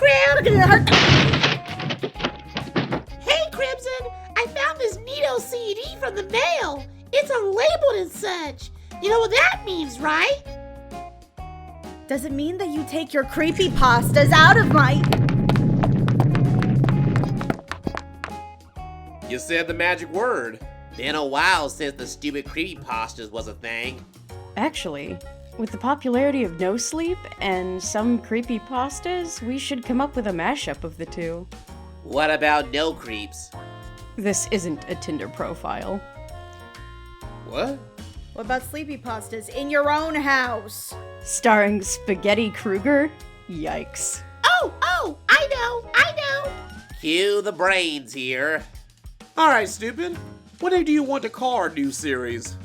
Hey, Crimson! I found this neato CD from the mail. It's unlabeled and such. You know what that means, right? Does it mean that you take your creepypastas out of my... You said the magic word. Been a while since the stupid creepypastas was a thing. Actually, with the popularity of No Sleep and some creepypastas, we should come up with a mashup of the two. What about no creeps? This isn't a Tinder profile. What? What about sleepypastas in your own house? Starring Spaghetti Kruger? Yikes. Oh, I know. Cue the brains here. Alright, stupid. What name do you want to call our new series?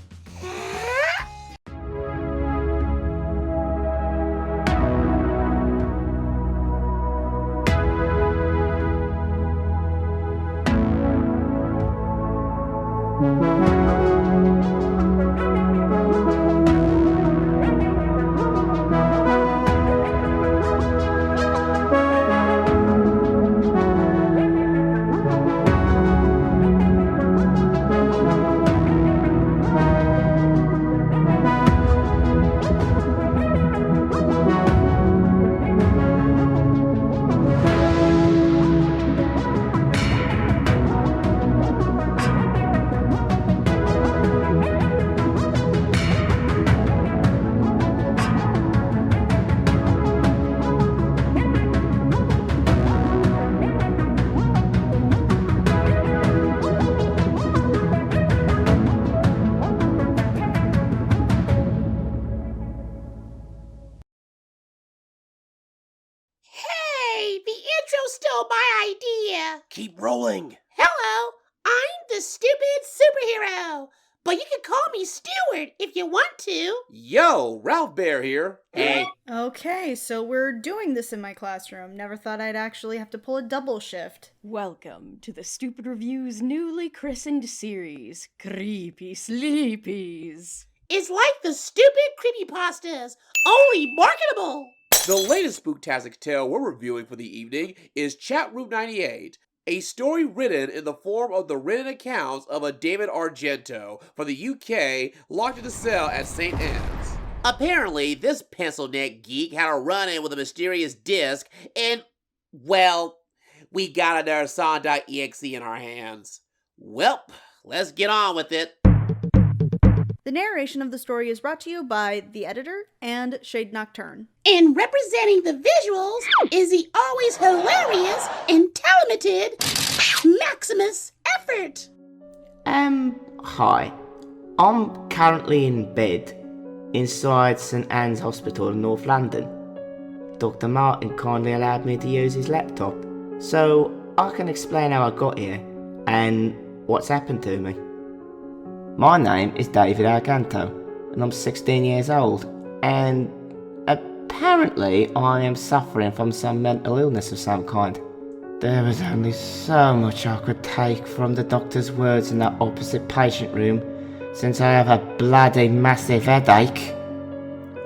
My idea. Keep rolling. Hello, I'm the stupid superhero. But you can call me Stuart if you want to. Yo, Ralph Bear here. Hey. Okay, so we're doing this in my classroom. Never thought I'd actually have to pull a double shift. Welcome to the Stupid Review's newly christened series, Creepie Sleepies. It's like the stupid creepypastas, only marketable. The latest spooktastic tale we're reviewing for the evening is Chatroom 98, a story written in the form of the written accounts of a David Argento for the UK, locked in a cell at St. Anne's. Apparently, this pencil-neck geek had a run-in with a mysterious disc, and, well, we got another Song.exe in our hands. Welp, let's get on with it. The narration of the story is brought to you by TheEditor and Shade Nocturne. And representing the visuals is the always hilarious and talented Maximus Effort. Hi. I'm currently in bed inside St. Anne's Hospital in North London. Dr. Martin kindly allowed me to use his laptop, so I can explain how I got here and what's happened to me. My name is David Argento, and I'm 16 years old, and apparently I am suffering from some mental illness of some kind. There was only so much I could take from the doctor's words in that opposite patient room, since I have a bloody massive headache.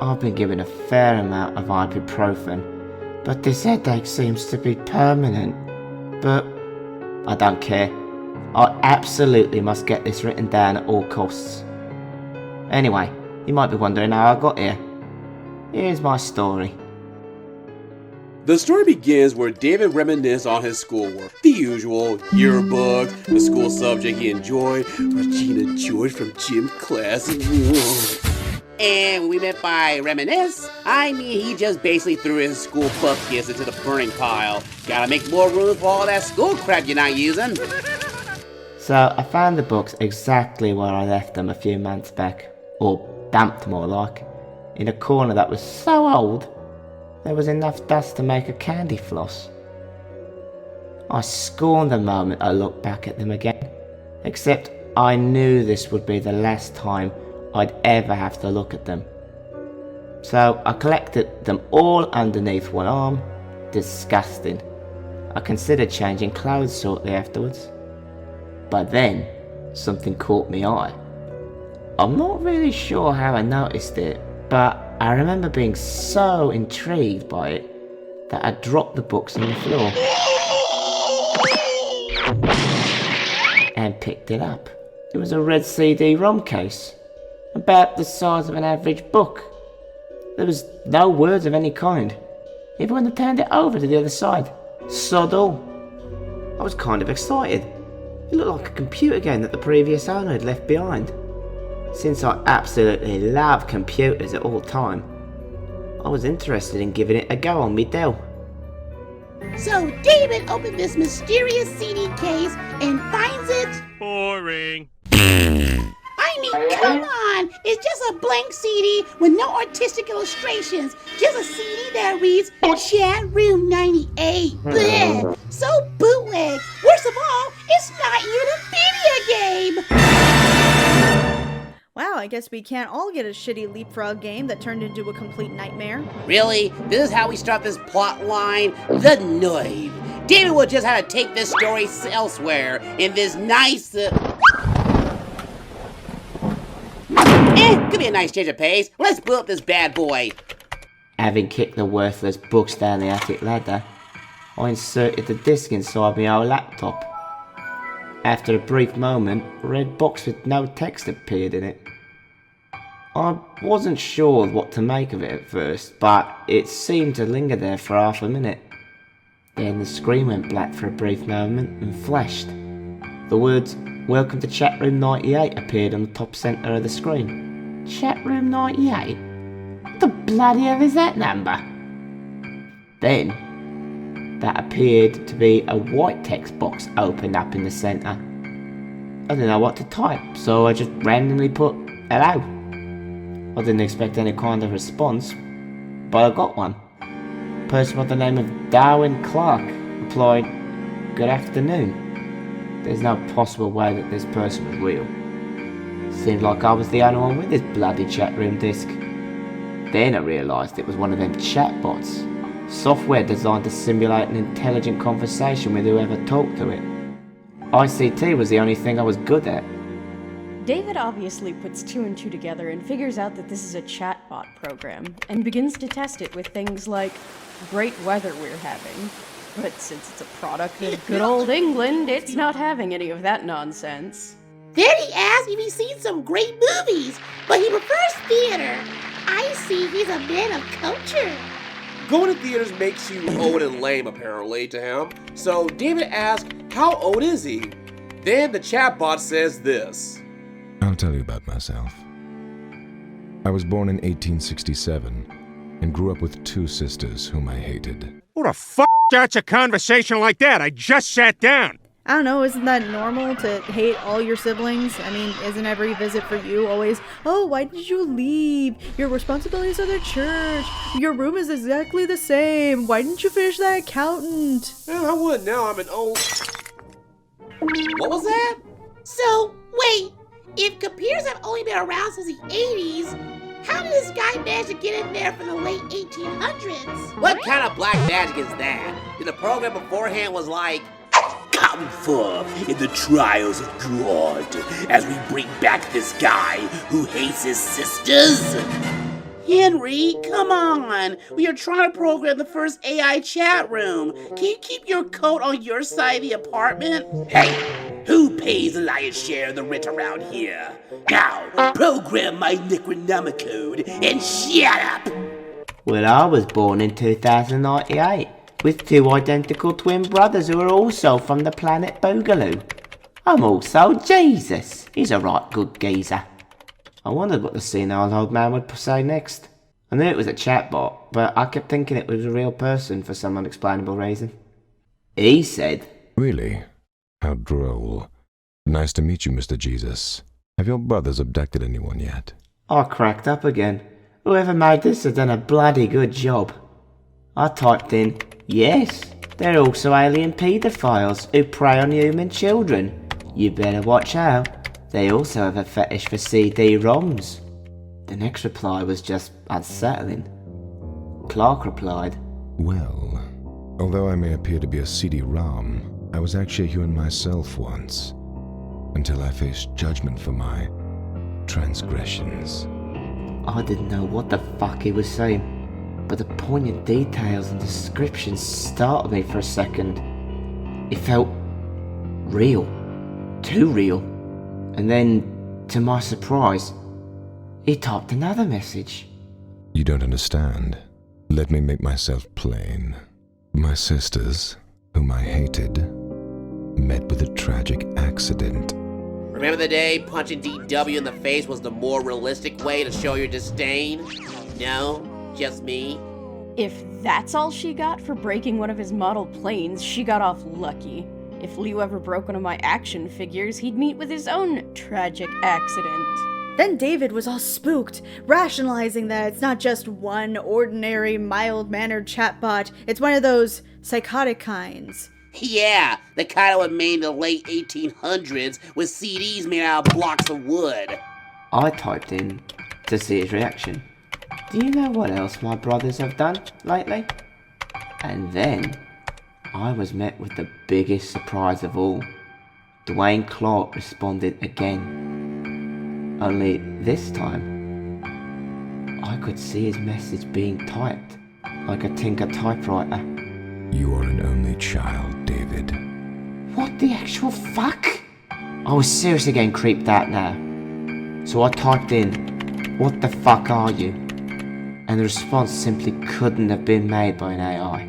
I've been given a fair amount of ibuprofen, but this headache seems to be permanent. But I don't care. I absolutely must get this written down at all costs. Anyway, you might be wondering how I got here. Here's my story. The story begins where David reminisces on his schoolwork. The usual, yearbook, the school subject he enjoyed, Regina George from gym class. And we meant by reminisce, I mean he just basically threw his school bupkis into the burning pile. Gotta make more room for all that school crap you're not using. So I found the books exactly where I left them a few months back, or dumped more like, in a corner that was so old there was enough dust to make a candy floss. I scorned the moment I looked back at them again, except I knew this would be the last time I'd ever have to look at them. So I collected them all underneath one arm. Disgusting. I considered changing clothes shortly afterwards. But then, something caught my eye. I'm not really sure how I noticed it, but I remember being so intrigued by it that I dropped the books on the floor and picked it up. It was a red CD-ROM case, about the size of an average book. There was no words of any kind, even when I turned it over to the other side. Sod all. I was kind of excited. It looked like a computer game that the previous owner had left behind. Since I absolutely love computers at all time, I was interested in giving it a go on me Dell. So David opened this mysterious CD case and finds it... Boring. I mean, come on! It's just a blank CD with no artistic illustrations. Just a CD that reads Chatroom 98. Bleh! So bootleg. Worst of all, it's not even a video game. Wow, I guess we can't all get a shitty leapfrog game that turned into a complete nightmare. Really? This is how we start this plot line? The nerve. David will just have to take this story elsewhere in this nice... could be a nice change of pace. Let's blow up this bad boy. Having kicked the worthless books down the attic ladder, I inserted the disc inside my old laptop. After a brief moment, a red box with no text appeared in it. I wasn't sure what to make of it at first, but it seemed to linger there for half a minute. Then the screen went black for a brief moment and flashed. The words, "Welcome to Chatroom 98" appeared on the top centre of the screen. Chatroom 98? What the bloody hell is that number? Then, that appeared to be a white text box opened up in the centre. I didn't know what to type, so I just randomly put "hello." I didn't expect any kind of response, but I got one. A person by the name of Darwin Clark replied, "Good afternoon." There's no possible way that this person was real. Seemed like I was the only one with this bloody chat room disc. Then I realised it was one of them chatbots. Software designed to simulate an intelligent conversation with whoever talked to it. ICT was the only thing I was good at. David obviously puts two and two together and figures out that this is a chatbot program, and begins to test it with things like great weather we're having. But since it's a product of good old England, it's not having any of that nonsense. Then he asked if he's seen some great movies, but he prefers theater. I see he's a man of culture. Going to theaters makes you old and lame, apparently, to him. So David asks, how old is he? Then the chatbot says this. I'll tell you about myself. I was born in 1867 and grew up with two sisters whom I hated. Who the f*** starts a conversation like that? I just sat down. I don't know, isn't that normal to hate all your siblings? I mean, isn't every visit for you always, "Oh, why did you leave? Your responsibilities are the church. Your room is exactly the same. Why didn't you finish that accountant?" Yeah, I would now. I'm an old... What was that? So, wait, if computers have only been around since the 80s, how did this guy manage to get in there from the late 1800s? What kind of black magic is that? Did the program beforehand was like, "Come forth in the trials of God as we bring back this guy who hates his sisters"? Henry, come on. We are trying to program the first AI chat room. Can you keep your coat on your side of the apartment? Hey, who pays the lion's share of the rent around here? Now, program my Necronomicode and shut up! Well, I was born in 2098 with two identical twin brothers who are also from the planet Boogaloo. I'm also Jesus. He's a right good geezer. I wondered what the senile old man would say next. I knew it was a chatbot, but I kept thinking it was a real person for some unexplainable reason. He said, Really? How droll. Nice to meet you, Mr. Jesus. Have your brothers abducted anyone yet? I cracked up again. Whoever made this has done a bloody good job. I typed in, yes, they're also alien paedophiles who prey on human children. You better watch out. They also have a fetish for CD-ROMs. The next reply was just unsettling. Clark replied, Well, although I may appear to be a CD-ROM, I was actually a human myself once, until I faced judgment for my transgressions. I didn't know what the fuck he was saying, but the poignant details and descriptions startled me for a second. It felt real. Too real. And then, to my surprise, he typed another message. You don't understand. Let me make myself plain. My sisters, whom I hated, met with a tragic accident. Remember the day punching DW in the face was the more realistic way to show your disdain? No? Just me? If that's all she got for breaking one of his model planes, she got off lucky. If Leo ever broke one of my action figures, he'd meet with his own tragic accident. Then David was all spooked, rationalizing that it's not just one ordinary, mild-mannered chatbot, it's one of those psychotic kinds. Yeah, the kind that was made in the late 1800s with CDs made out of blocks of wood. I typed in to see his reaction. Do you know what else my brothers have done lately? And then I was met with the biggest surprise of all. Dwayne Clark responded again. Only this time, I could see his message being typed like a Tinker typewriter. You are an only child, David. What the actual fuck? I was seriously getting creeped out now. So I typed in, "What the fuck are you?" And the response simply couldn't have been made by an AI.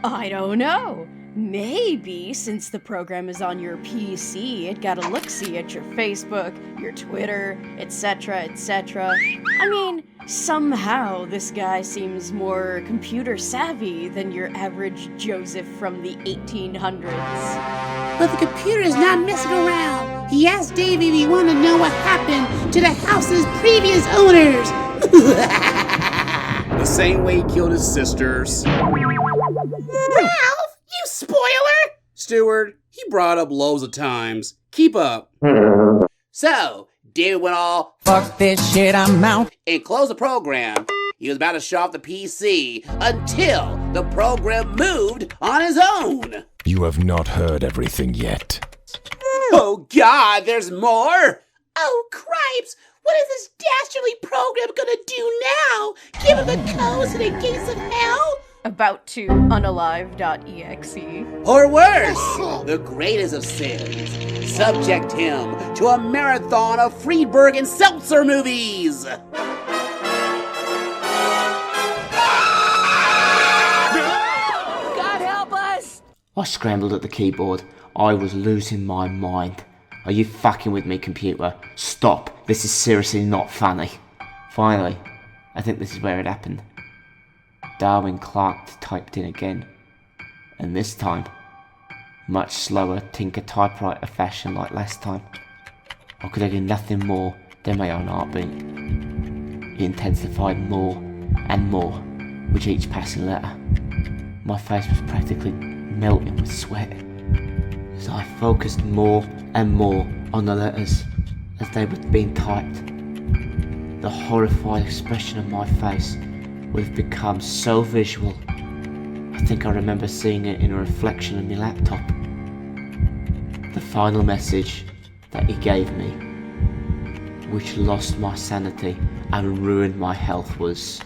I don't know. Maybe since the program is on your PC, it got a look-see at your Facebook, your Twitter, etc., etc. I mean, somehow this guy seems more computer savvy than your average Joseph from the 1800s. But the computer is not messing around. He asked Davey if he wanted to know what happened to the house's previous owners. The same way he killed his sisters. Ralph, you spoiler! Stuart, he brought up loads of times. Keep up. So, David went all, "Fuck this shit, I'm out." and closed the program. He was about to shut off the PC until the program moved on his own. You have not heard everything yet. Oh God, there's more? Oh, cripes! What is this dastardly program gonna do now? Give him the codes to the gates of hell? About to unalive.exe. Or worse, the greatest of sins. Subject him to a marathon of Friedberg and Seltzer movies. God help us! I scrambled at the keyboard. I was losing my mind. Are you fucking with me, computer? Stop. This is seriously not funny. Finally, I think this is where it happened. Darwin Clark typed in again. And this time, much slower Tinker typewriter fashion like last time. I could do nothing more than my own heartbeat. It intensified more and more with each passing letter. My face was practically melting with sweat as I focused more and more on the letters as they were being typed. The horrified expression on my face would have become so visual. I think I remember seeing it in a reflection on my laptop. The final message that he gave me, which lost my sanity and ruined my health, was,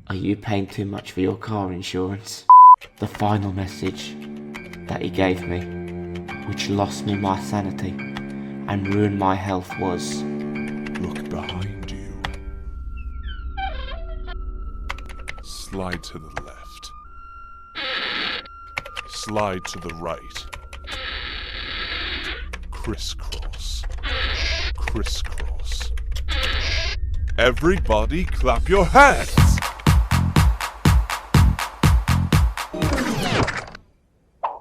"Are you paying too much for your car insurance?" The final message that he gave me, which lost me my sanity and ruined my health, was, "Look behind you. Slide to the left. Slide to the right. Crisscross. Crisscross. Everybody clap your hands!"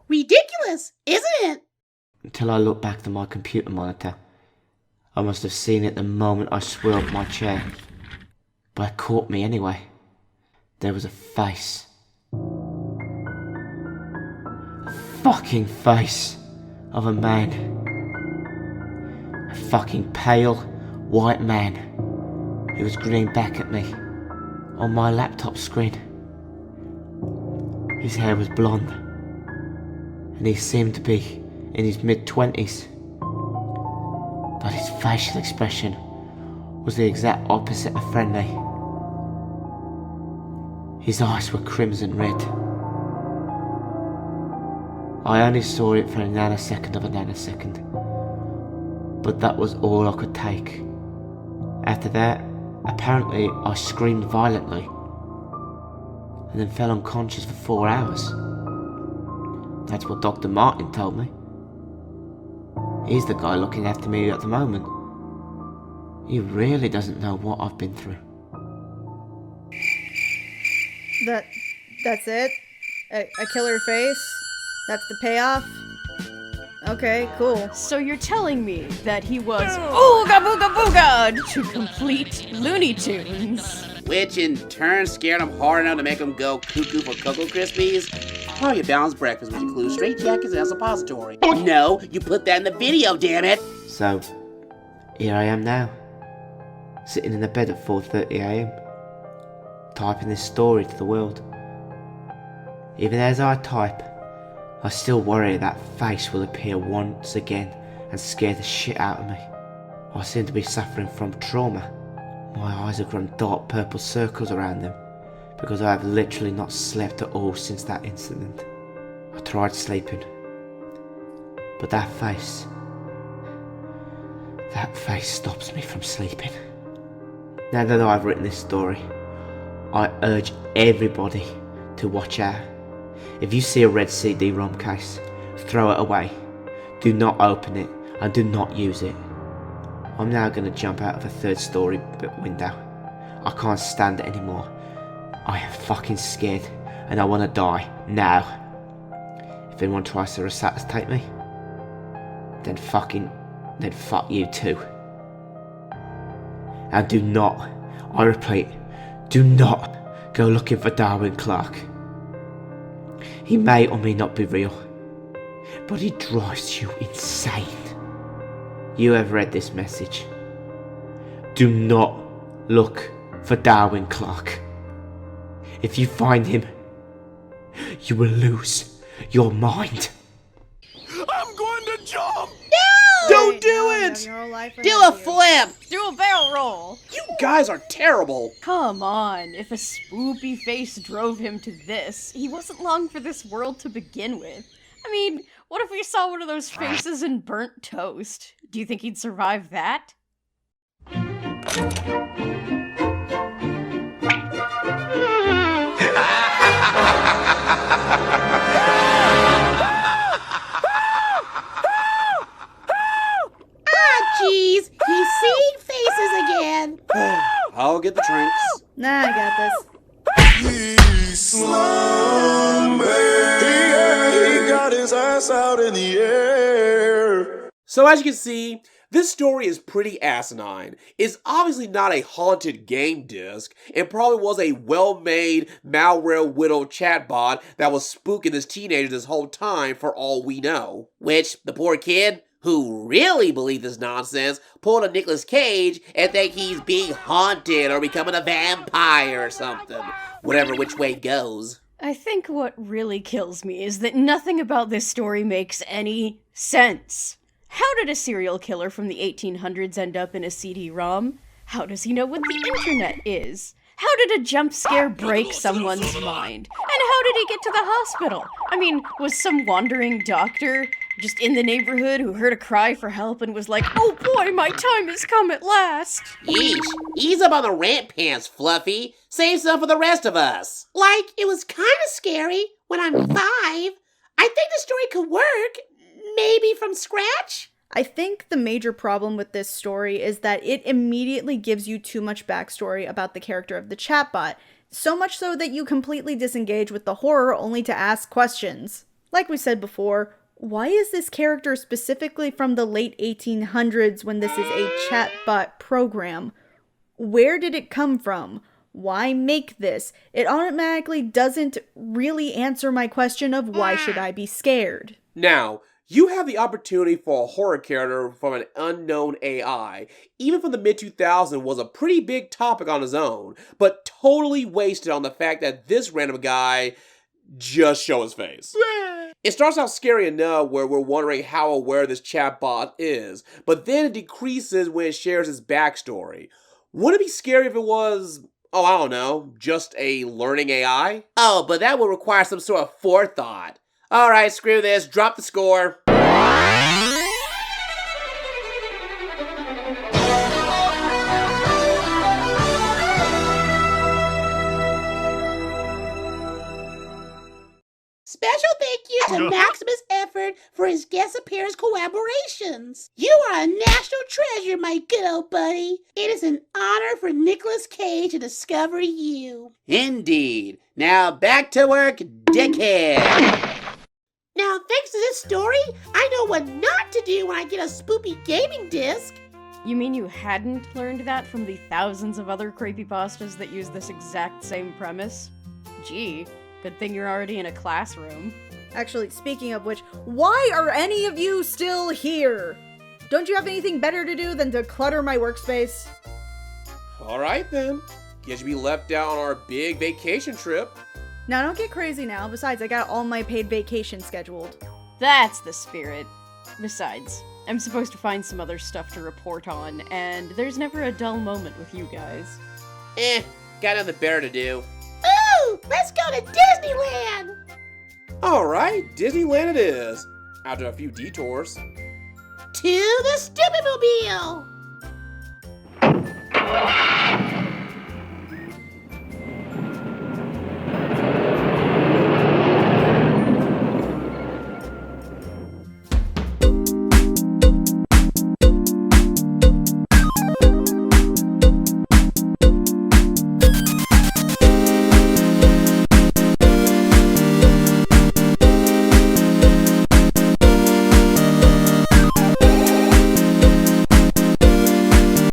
Ridiculous, isn't it? until I looked back to my computer monitor. I must have seen it the moment I swirled my chair, but it caught me anyway. There was a face. A fucking face of a man. A fucking pale, white man who was grinning back at me on my laptop screen. His hair was blonde, and he seemed to be in his mid-20s. But his facial expression was the exact opposite of friendly. His eyes were crimson red. I only saw it for a nanosecond of a nanosecond, but that was all I could take. After that, apparently I screamed violently, and then fell unconscious for 4 hours. That's what Dr. Martin told me. He's the guy looking after me at the moment. He really doesn't know what I've been through. That's it? A killer face? That's the payoff? Okay, cool. So you're telling me that he was ooga booga booga to complete Looney Tunes? Which in turn scared him hard enough to make him go cuckoo for Cocoa Krispies? Probably a balanced breakfast which includes straight jackets and a suppository. No, you put that in the video, damn it! So, here I am now, sitting in the bed at 4:30 AM, typing this story to the world. Even as I type, I still worry that face will appear once again and scare the shit out of me. I seem to be suffering from trauma. My eyes have grown dark purple circles around them because I have literally not slept at all since that incident. I tried sleeping, but that face stops me from sleeping. Now that I've written this story, I urge everybody to watch out. If you see a red CD-ROM case, throw it away. Do not open it and do not use it. I'm now going to jump out of a 3rd story window. I can't stand it anymore. I am fucking scared and I want to die now. If anyone tries to resuscitate me, then fuck you too. And do not, I repeat, do not go looking for Darwin Clark. He may or may not be real, but he drives you insane. You have read this message. Do not look for Darwin Clark. If you find him, you will lose your mind. I'm going to jump! Don't do it! Do a flip! Do a barrel roll! You guys are terrible! Come on, if a spoopy face drove him to this, he wasn't long for this world to begin with. I mean, what if we saw one of those faces in burnt toast? Do you think he'd survive that? Jeez, he's seeing faces again. I'll get the drinks. Nah, I got this. He got his ass out in the air. So as you can see, this story is pretty asinine. It's obviously not a haunted game disc. It probably was a well-made, malware-whittled chatbot that was spooking this teenager this whole time for all we know. Which, the poor kid, who really believed this nonsense, pulled a Nicolas Cage and think he's being haunted or becoming a vampire or something. Whatever which way it goes. I think what really kills me is that nothing about this story makes any sense. How did a serial killer from the 1800s end up in a CD-ROM? How does he know what the internet is? How did a jump scare break someone's mind? And how did he get to the hospital? I mean, was some wandering doctor just in the neighborhood who heard a cry for help and was like, oh boy, my time has come at last? Yeesh, ease up on the rant pants, Fluffy. Save some for the rest of us. Like, it was kind of scary when I'm 5. I think the story could work. Maybe from scratch? I think the major problem with this story is that it immediately gives you too much backstory about the character of the chatbot, so much so that you completely disengage with the horror only to ask questions. Like we said before, why is this character specifically from the late 1800s when this is a chatbot program? Where did it come from? Why make this? It automatically doesn't really answer my question of why should I be scared. Now, you have the opportunity for a horror character from an unknown AI. Even from the mid-2000s was a pretty big topic on his own, but totally wasted on the fact that this random guy just show his face. It starts out scary enough where we're wondering how aware this chatbot is, but then it decreases when it shares his backstory. Wouldn't it be scary if it was Oh, I don't know. Just a learning AI? Oh, but that will require some sort of forethought. Alright, screw this. Drop the score. Special thank you to Maximus Effort for his guest appearance collaborations. You are a national treasure, my good old buddy. It is an honor for Nicolas Cage to discover you. Indeed. Now back to work, dickhead. Now, thanks to this story, I know what not to do when I get a spoopy gaming disc. You mean you hadn't learned that from the thousands of other creepypastas that use this exact same premise? Gee, good thing you're already in a classroom. Actually, speaking of which, why are any of you still here? Don't you have anything better to do than to clutter my workspace? Alright then. Guess you'll be left out on our big vacation trip. Now, don't get crazy now. Besides, I got all my paid vacation scheduled. That's the spirit. Besides, I'm supposed to find some other stuff to report on, and there's never a dull moment with you guys. Got nothing better to do. Ooh, let's go to Disneyland. Alright, Disneyland it is. After a few detours. To the Stupid Mobile.